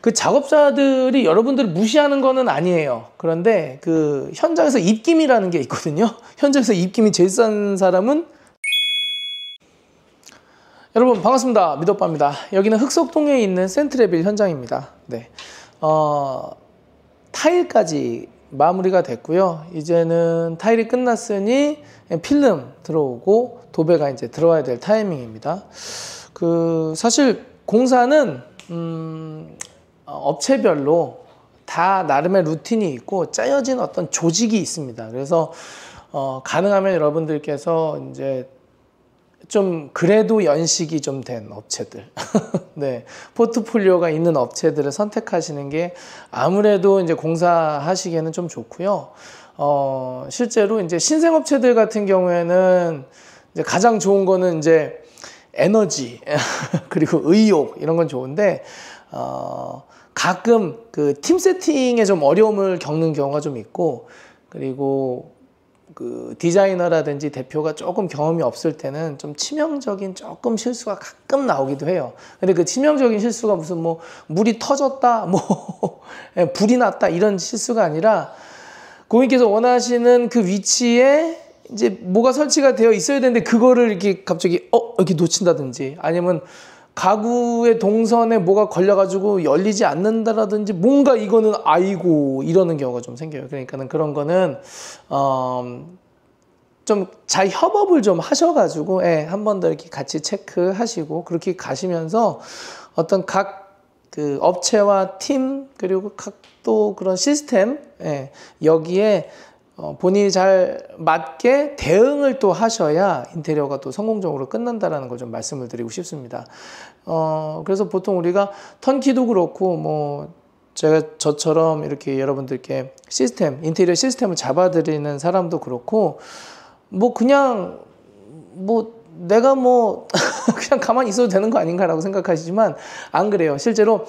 그 작업자들이 여러분들을 무시하는 거는 아니에요. 그런데 그 현장에서 입김이라는 게 있거든요. 현장에서 입김이 제일 싼 사람은 여러분 반갑습니다. 미더빠입니다. 여기는 흑석동에 있는 센트레빌 현장입니다. 네, 타일까지 마무리가 됐고요. 이제는 타일이 끝났으니 필름 들어오고 도배가 이제 들어와야 될 타이밍입니다. 그 사실 공사는 업체별로 다 나름의 루틴이 있고 짜여진 어떤 조직이 있습니다. 그래서 가능하면 여러분들께서 이제 좀 그래도 연식이 좀 된 업체들 네, 포트폴리오가 있는 업체들을 선택하시는 게 아무래도 이제 공사하시기에는 좀 좋고요. 실제로 이제 신생업체들 같은 경우에는 이제 가장 좋은 거는 이제 에너지 그리고 의욕 이런 건 좋은데 가끔 그 팀 세팅에 좀 어려움을 겪는 경우가 좀 있고, 그리고 그 디자이너라든지 대표가 조금 경험이 없을 때는 좀 치명적인 조금 실수가 가끔 나오기도 해요. 근데 그 치명적인 실수가 무슨 뭐 물이 터졌다, 뭐 불이 났다 이런 실수가 아니라 고객님께서 원하시는 그 위치에 이제 뭐가 설치가 되어 있어야 되는데 그거를 이렇게 갑자기 이렇게 놓친다든지, 아니면 가구의 동선에 뭐가 걸려가지고 열리지 않는다라든지 뭔가 이거는 아이고 이러는 경우가 좀 생겨요. 그러니까는 그런 거는 좀 잘 협업을 좀 하셔가지고 한 번 더 이렇게 같이 체크하시고 그렇게 가시면서 어떤 각 그 업체와 팀 그리고 각 또 그런 시스템 여기에 본인이 잘 맞게 대응을 또 하셔야 인테리어가 또 성공적으로 끝난다라는 걸 좀 말씀을 드리고 싶습니다. 그래서 보통 우리가 턴키도 그렇고 뭐 저처럼 이렇게 여러분들께 시스템, 인테리어 시스템을 잡아드리는 사람도 그렇고 뭐 그냥 뭐 내가 뭐 그냥 가만히 있어도 되는 거 아닌가라고 생각하시지만 안 그래요. 실제로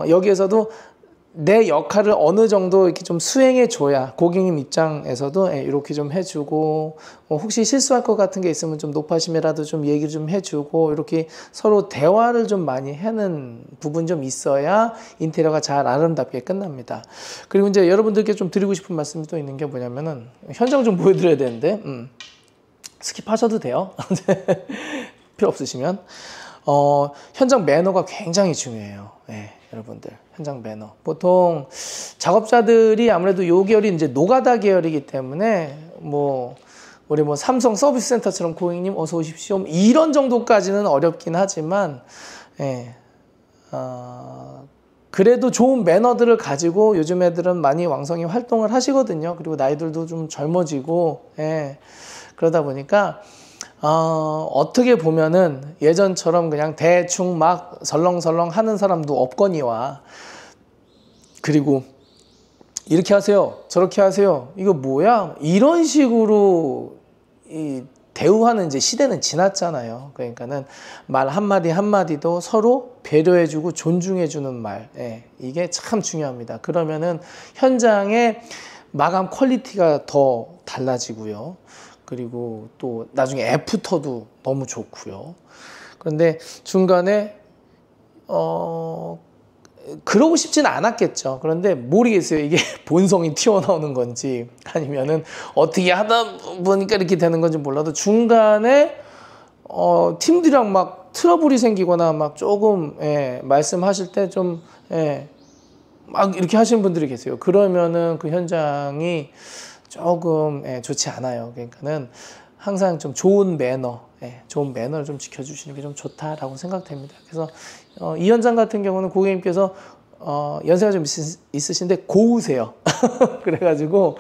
여기에서도 내 역할을 어느 정도 이렇게 좀 수행해 줘야 고객님 입장에서도 이렇게 좀 해주고, 혹시 실수할 것 같은 게 있으면 좀 높아심이라도 좀 얘기를 좀 해주고, 이렇게 서로 대화를 좀 많이 하는 부분 좀 있어야 인테리어가 잘 아름답게 끝납니다. 그리고 이제 여러분들께 좀 드리고 싶은 말씀이 또 있는 게 뭐냐면은, 현장 좀 보여드려야 되는데 스킵하셔도 돼요. 필요 없으시면. 현장 매너가 굉장히 중요해요. 여러분들 현장 매너. 보통 작업자들이 아무래도 요 계열이 이제 노가다 계열이기 때문에 뭐 우리 뭐 삼성 서비스 센터처럼 고객님 어서 오십시오 이런 정도까지는 어렵긴 하지만 그래도 좋은 매너들을 가지고 요즘 애들은 많이 왕성히 활동을 하시거든요. 그리고 나이들도 좀 젊어지고 그러다 보니까 어떻게 보면은 예전처럼 그냥 대충 막 설렁설렁 하는 사람도 없거니와, 그리고 이렇게 하세요 저렇게 하세요 이거 뭐야 이런 식으로 대우하는 이제 시대는 지났잖아요. 그러니까는 말 한마디 한마디도 서로 배려해주고 존중해주는 말, 이게 참 중요합니다. 그러면은 현장의 마감 퀄리티가 더 달라지고요. 그리고 또 나중에 애프터도 너무 좋고요. 그런데 중간에 그러고 싶지는 않았겠죠. 그런데 모르겠어요. 이게 본성이 튀어나오는 건지 아니면은 어떻게 하다 보니까 이렇게 되는 건지 몰라도 중간에 팀들이랑 막 트러블이 생기거나 막 조금 말씀하실 때 좀 막 이렇게 하시는 분들이 계세요. 그러면은 그 현장이 조금 좋지 않아요. 그러니까는 항상 좀 좋은 매너, 좋은 매너를 좀 지켜주시는 게 좀 좋다라고 생각됩니다. 그래서 이 현장 같은 경우는 고객님께서 연세가 좀 있으신데 고우세요. 그래가지고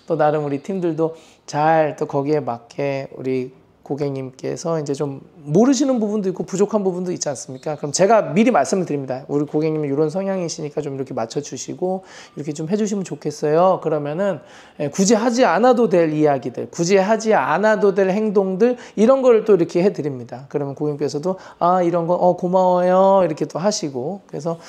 또 나름 우리 팀들도 잘 또 거기에 맞게 우리 고객님께서 이제 좀 모르시는 부분도 있고 부족한 부분도 있지 않습니까? 그럼 제가 미리 말씀을 드립니다. 우리 고객님이 이런 성향이시니까 좀 이렇게 맞춰주시고 이렇게 좀 해주시면 좋겠어요. 그러면은 굳이 하지 않아도 될 이야기들, 굳이 하지 않아도 될 행동들 이런 걸 또 이렇게 해드립니다. 그러면 고객님께서도 이런 거 고마워요 이렇게 또 하시고, 그래서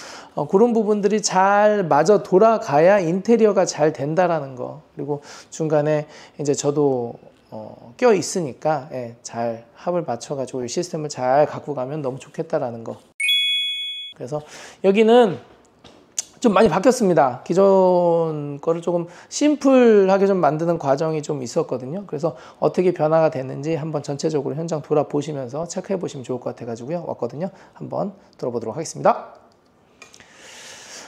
그런 부분들이 잘 맞아 돌아가야 인테리어가 잘 된다라는 거. 그리고 중간에 이제 저도 껴 있으니까 잘 합을 맞춰가지고 이 시스템을 잘 갖고 가면 너무 좋겠다라는 거. 그래서 여기는 좀 많이 바뀌었습니다. 기존 거를 조금 심플하게 좀 만드는 과정이 좀 있었거든요. 그래서 어떻게 변화가 됐는지 한번 전체적으로 현장 돌아보시면서 체크해 보시면 좋을 것 같아가지고요. 왔거든요. 한번 들어보도록 하겠습니다.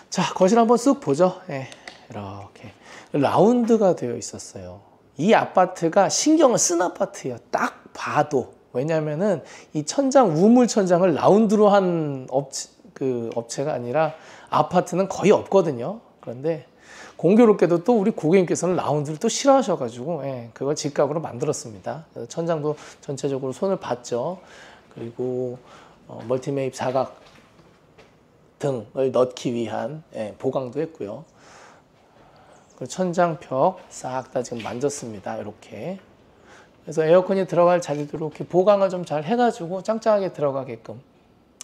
자, 거실 한번 쓱 보죠. 예, 이렇게 라운드가 되어 있었어요. 이 아파트가 신경을 쓴 아파트예요. 딱 봐도. 왜냐면은 이 천장, 우물 천장을 라운드로 한 업체가 아니라 아파트는 거의 없거든요. 그런데 공교롭게도 또 우리 고객님께서는 라운드를 또 싫어하셔가지고 그걸 직각으로 만들었습니다. 그래서 천장도 전체적으로 손을 봤죠. 그리고 멀티매입 사각 등을 넣기 위한 보강도 했고요. 그리고 천장벽 싹 다 지금 만졌습니다. 이렇게. 그래서 에어컨이 들어갈 자리도 이렇게 보강을 좀 잘 해가지고 짱짱하게 들어가게끔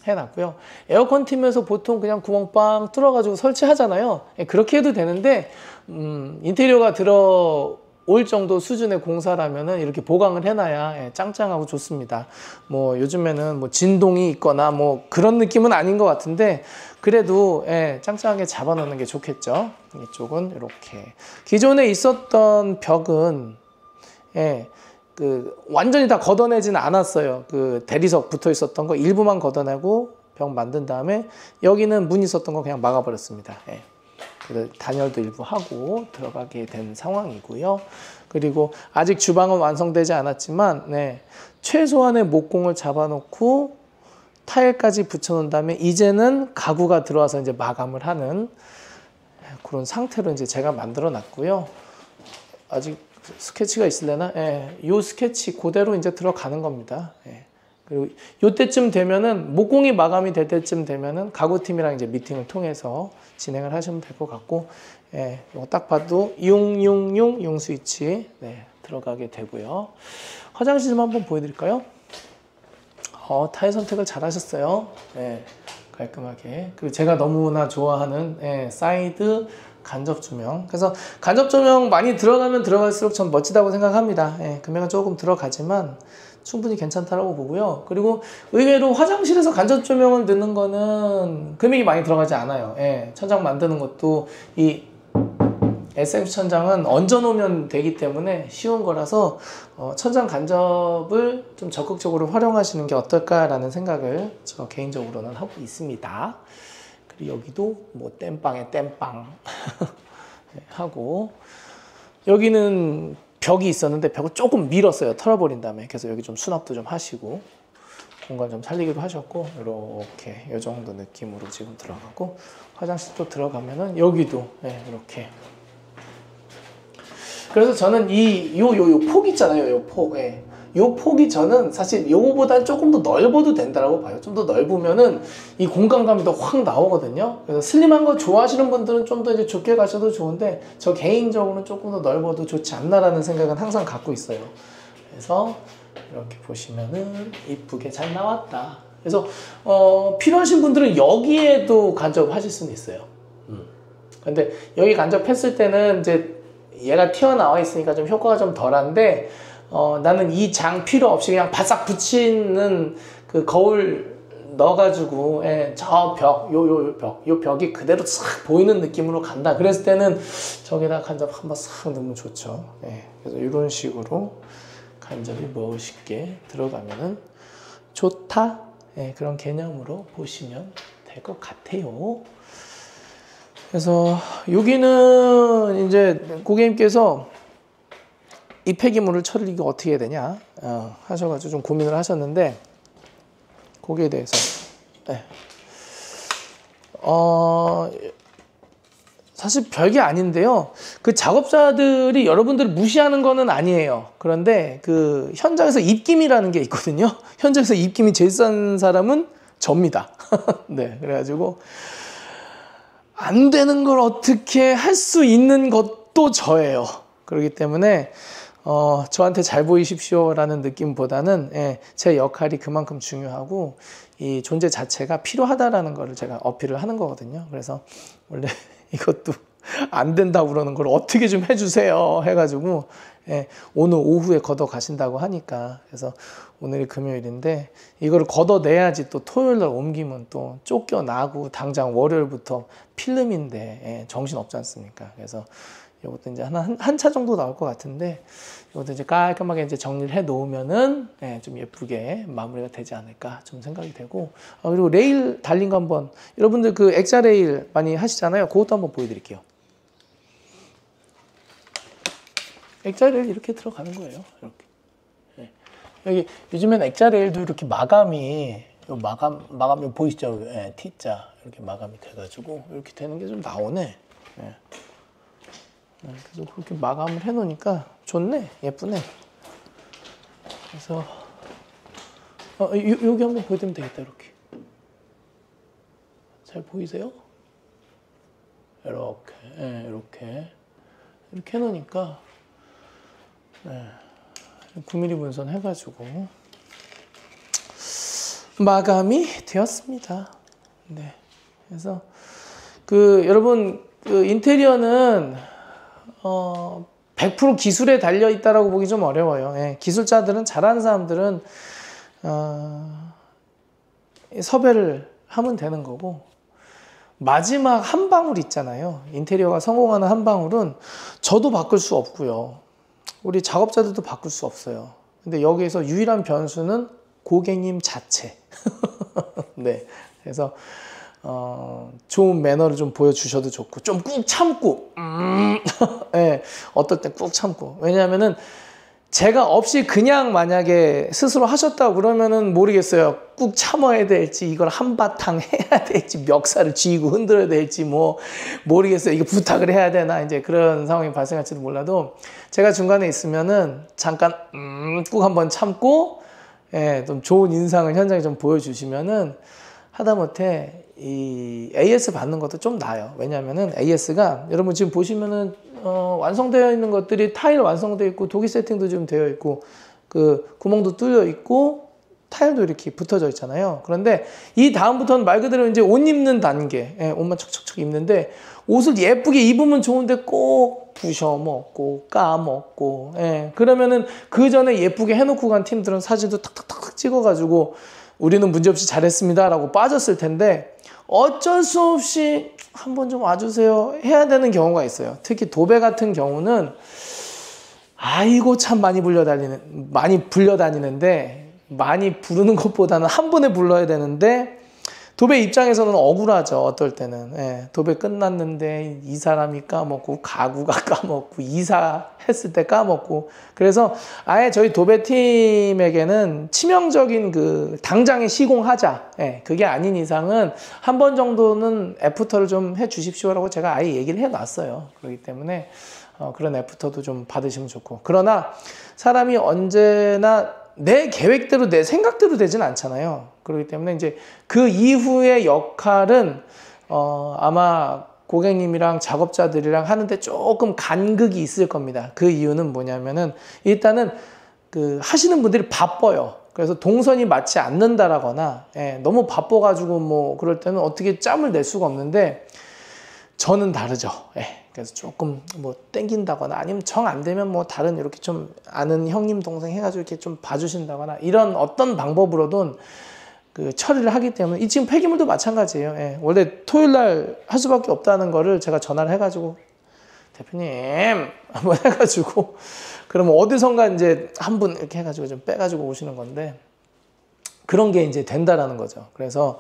해놨고요. 에어컨 팀에서 보통 그냥 구멍 빵 뚫어가지고 설치하잖아요. 그렇게 해도 되는데 인테리어가 들어올 정도 수준의 공사라면은 이렇게 보강을 해놔야 짱짱하고 좋습니다. 뭐 요즘에는 뭐 진동이 있거나 뭐 그런 느낌은 아닌 것 같은데 그래도 짱짱하게 잡아놓는 게 좋겠죠. 이쪽은 이렇게 기존에 있었던 벽은 완전히 다 걷어내지는 않았어요. 그 대리석 붙어 있었던 거 일부만 걷어내고 벽 만든 다음에 여기는 문 있었던 거 그냥 막아버렸습니다. 그래서 단열도 일부 하고 들어가게 된 상황이고요. 그리고 아직 주방은 완성되지 않았지만 최소한의 목공을 잡아놓고 타일까지 붙여놓은 다음에 이제는 가구가 들어와서 이제 마감을 하는 그런 상태로 이제 제가 만들어 놨고요. 아직 스케치가 있을래나? 요 스케치 그대로 이제 들어가는 겁니다. 그리고 요때쯤 되면은 목공이 마감이 될 때쯤 되면은 가구팀이랑 이제 미팅을 통해서 진행을 하시면 될 것 같고, 이거 딱 봐도 용 스위치 들어가게 되고요. 화장실 좀 한번 보여드릴까요? 타일 선택을 잘 하셨어요. 깔끔하게. 그리고 제가 너무나 좋아하는 사이드 간접 조명. 그래서 간접 조명 많이 들어가면 들어갈수록 전 멋지다고 생각합니다. 금액은 조금 들어가지만 충분히 괜찮다라고 보고요. 그리고 의외로 화장실에서 간접 조명을 넣는 거는 금액이 많이 들어가지 않아요. 천장 만드는 것도 이 SMC 천장은 얹어 놓으면 되기 때문에 쉬운 거라서 천장 간접을 좀 적극적으로 활용하시는 게 어떨까라는 생각을 저 개인적으로는 하고 있습니다. 그리고 여기도 뭐 땜빵에 땜빵 하고, 여기는 벽이 있었는데 벽을 조금 밀었어요. 털어버린 다음에. 그래서 여기 좀 수납도 좀 하시고 공간 좀 살리기도 하셨고, 이렇게 이 정도 느낌으로 지금 들어가고, 화장실 또 들어가면은 여기도 이렇게. 그래서 저는 요 폭 있잖아요. 요 폭. 요 폭이 저는 사실 요거보다 조금 더 넓어도 된다고 봐요. 좀 더 넓으면은 이 공간감이 더 확 나오거든요. 그래서 슬림한 거 좋아하시는 분들은 좀 더 이제 좁게 가셔도 좋은데, 저 개인적으로는 조금 더 넓어도 좋지 않나라는 생각은 항상 갖고 있어요. 그래서 이렇게 보시면은 이쁘게 잘 나왔다. 그래서 필요하신 분들은 여기에도 간접하실 수는 있어요. 근데 여기 간접했을 때는 이제 얘가 튀어나와 있으니까 좀 효과가 좀 덜한데, 나는 이 장 필요 없이 그냥 바싹 붙이는 그 거울 넣어가지고 저 벽, 요 벽이 그대로 싹 보이는 느낌으로 간다. 그랬을 때는 저기다 간접 한번 싹 넣으면 좋죠. 그래서 이런 식으로 간접이 멋있게 들어가면은 좋다. 그런 개념으로 보시면 될 것 같아요. 그래서 여기는 이제 고객님께서 이 폐기물을 처리를 이거 어떻게 해야 되냐 하셔가지고 좀 고민을 하셨는데, 거기에 대해서 사실 별게 아닌데요. 그 작업자들이 여러분들을 무시하는 거는 아니에요. 그런데 그 현장에서 입김이라는 게 있거든요. 현장에서 입김이 제일 싼 사람은 접니다. 그래가지고 안 되는 걸 어떻게 할 수 있는 것도 저예요. 그렇기 때문에 저한테 잘 보이십시오 라는 느낌보다는 제 역할이 그만큼 중요하고 이 존재 자체가 필요하다라는 거를 제가 어필을 하는 거거든요. 그래서 원래 이것도 안 된다고 그러는 걸 어떻게 좀 해주세요 해가지고 예, 오늘 오후에 걷어 가신다고 하니까 그래서 오늘이 금요일인데 이걸 걷어내야지 또 토요일날 옮기면 또 쫓겨나고 당장 월요일부터 필름인데 예, 정신 없지 않습니까? 그래서 이것도 이제 한 차 정도 나올 것 같은데 이것도 이제 깔끔하게 이제 정리를 해 놓으면은 예, 좀 예쁘게 마무리가 되지 않을까 좀 생각이 되고 그리고 레일 달린 거 한번 여러분들 그 액자 레일 많이 하시잖아요. 그것도 한번 보여드릴게요. 액자 레일 이렇게 들어가는 거예요. 이렇게. 예. 여기 요즘엔 액자 레일도 이렇게 마감이 마감이 보이시죠? 예, T자 이렇게 마감이 돼가지고 이렇게 되는 게 좀 나오네. 예. 그래서 그렇게 마감을 해 놓으니까 좋네, 예쁘네. 그래서 여기 한번 보여드리면 되겠다. 이렇게 잘 보이세요? 이렇게, 예, 이렇게 해 놓으니까. 네, 9mm 분선 해가지고 마감이 되었습니다. 네, 그래서 여러분 인테리어는 100% 기술에 달려 있다라고 보기 좀 어려워요. 예, 기술자들은 잘하는 사람들은 섭외를 하면 되는 거고 마지막 한 방울 있잖아요. 인테리어가 성공하는 한 방울은 저도 바꿀 수 없고요. 우리 작업자들도 바꿀 수 없어요. 근데 여기에서 유일한 변수는 고객님 자체. 네. 그래서, 좋은 매너를 좀 보여주셔도 좋고, 좀 꾹 참고, 네. 어떨 때 꾹 참고. 왜냐하면은, 제가 없이 그냥 만약에 스스로 하셨다고 그러면은 모르겠어요. 꾹 참아야 될지, 이걸 한바탕 해야 될지, 멱살을 쥐고 흔들어야 될지, 뭐, 모르겠어요. 이거 부탁을 해야 되나, 이제 그런 상황이 발생할지도 몰라도, 제가 중간에 있으면은 잠깐, 꾹 한번 참고, 예, 좀 좋은 인상을 현장에 좀 보여주시면은, 하다못해, 이 AS 받는 것도 좀 나아요. 왜냐면은 AS가, 여러분 지금 보시면은, 완성되어 있는 것들이 타일 완성되어 있고 도기 세팅도 좀 되어 있고 그 구멍도 뚫려 있고 타일도 이렇게 붙어져 있잖아요. 그런데 이 다음부터는 말 그대로 이제 옷 입는 단계, 예, 옷만 척척척 입는데 옷을 예쁘게 입으면 좋은데 꼭 부셔 먹고 까먹고, 예, 그러면은 그 전에 예쁘게 해놓고 간 팀들은 사진도 탁탁탁 찍어가지고 우리는 문제없이 잘했습니다라고 빠졌을 텐데 어쩔 수 없이 한번 좀 와주세요 해야 되는 경우가 있어요. 특히 도배 같은 경우는 아이고 참 많이 불려다니는데 많이 부르는 것보다는 한 번에 불러야 되는데 도배 입장에서는 억울하죠. 어떨 때는. 예, 도배 끝났는데 이 사람이 까먹고 가구가 까먹고 이사했을 때 까먹고 그래서 아예 저희 도배팀에게는 치명적인 그 당장에 시공하자. 예, 그게 아닌 이상은 한 번 정도는 애프터를 좀 해 주십시오라고 제가 아예 얘기를 해놨어요. 그렇기 때문에 그런 애프터도 좀 받으시면 좋고 그러나 사람이 언제나 내 계획대로 내 생각대로 되진 않잖아요. 그렇기 때문에 이제 그 이후의 역할은 아마 고객님이랑 작업자들이랑 하는데 조금 간극이 있을 겁니다. 그 이유는 뭐냐면은 일단은 그 하시는 분들이 바빠요. 그래서 동선이 맞지 않는다라거나 너무 바빠가지고 뭐 그럴 때는 어떻게 짬을 낼 수가 없는데 저는 다르죠. 그래서 조금 뭐 땡긴다거나 아니면 정 안 되면 뭐 다른 이렇게 좀 아는 형님 동생 해가지고 이렇게 좀 봐주신다거나 이런 어떤 방법으로든 그 처리를 하기 때문에 이 지금 폐기물도 마찬가지예요. 원래 토요일 날 할 수밖에 없다는 거를 제가 전화를 해가지고 대표님 한번 해가지고 그러면 어디선가 이제 한 분 이렇게 해가지고 좀 빼가지고 오시는 건데 그런 게 이제 된다라는 거죠. 그래서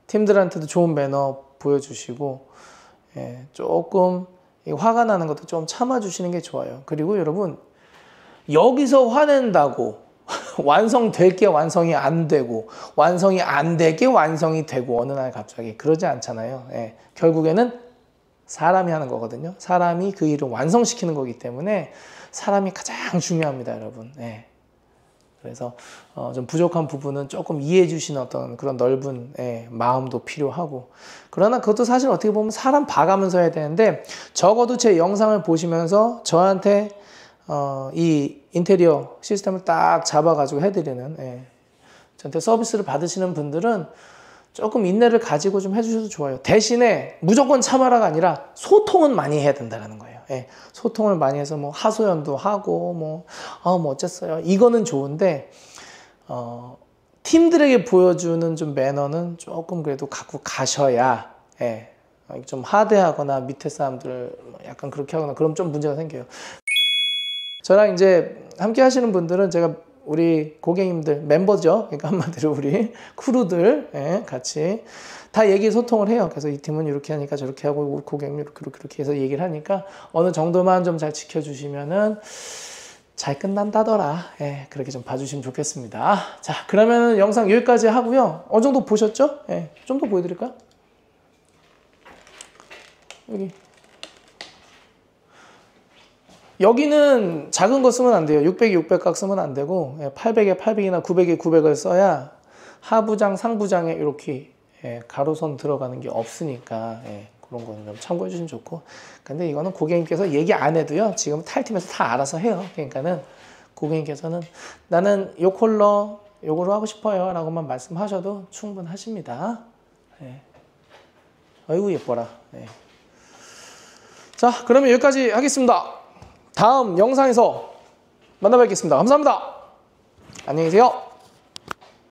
팀들한테도 좋은 매너 보여주시고 조금 화가 나는 것도 좀 참아주시는 게 좋아요. 그리고 여러분 여기서 화낸다고 완성될 게 완성이 안 되고 완성이 안 될 게 완성이 되고 어느 날 갑자기 그러지 않잖아요. 결국에는 사람이 하는 거거든요. 사람이 그 일을 완성시키는 거기 때문에 사람이 가장 중요합니다, 여러분. 그래서 좀 부족한 부분은 조금 이해해 주시는 어떤 그런 넓은 마음도 필요하고 그러나 그것도 사실 어떻게 보면 사람 봐가면서 해야 되는데 적어도 제 영상을 보시면서 저한테 이 인테리어 시스템을 딱 잡아가지고 해드리는 저한테 서비스를 받으시는 분들은 조금 인내를 가지고 좀 해주셔도 좋아요. 대신에 무조건 참아라가 아니라 소통은 많이 해야 된다는 거예요. 예, 소통을 많이 해서 뭐 하소연도 하고 뭐 어쨌어요. 이거는 좋은데 팀들에게 보여주는 좀 매너는 조금 그래도 갖고 가셔야, 예, 좀 하대하거나 밑에 사람들 약간 그렇게 하거나 그럼 좀 문제가 생겨요. 저랑 이제 함께 하시는 분들은 제가 우리 고객님들 멤버죠. 그러니까 한마디로 우리 크루들, 예, 같이 다 얘기 소통을 해요. 그래서 이 팀은 이렇게 하니까 저렇게 하고 우리 고객님 이렇게 해서 얘기를 하니까 어느 정도만 좀 잘 지켜주시면은 잘 끝난다더라. 예, 그렇게 좀 봐주시면 좋겠습니다. 자, 그러면 영상 여기까지 하고요. 어느 정도 보셨죠? 예, 좀 더 보여드릴까요? 여기는 작은 거 쓰면 안 돼요. 600에 600각 쓰면 안 되고 800에 800이나 900에 900을 써야 하부장, 상부장에 이렇게, 예, 가로선 들어가는 게 없으니까, 예, 그런 거는 좀 참고해 주시면 좋고. 근데 이거는 고객님께서 얘기 안 해도요, 지금 타일팀에서 다 알아서 해요. 그러니까는 고객님께서는 나는 요 컬러 요거로 하고 싶어요 라고만 말씀하셔도 충분하십니다. 예. 아이고 예뻐라. 예. 자, 그러면 여기까지 하겠습니다. 다음 영상에서 만나 뵙겠습니다. 감사합니다. 안녕히 계세요.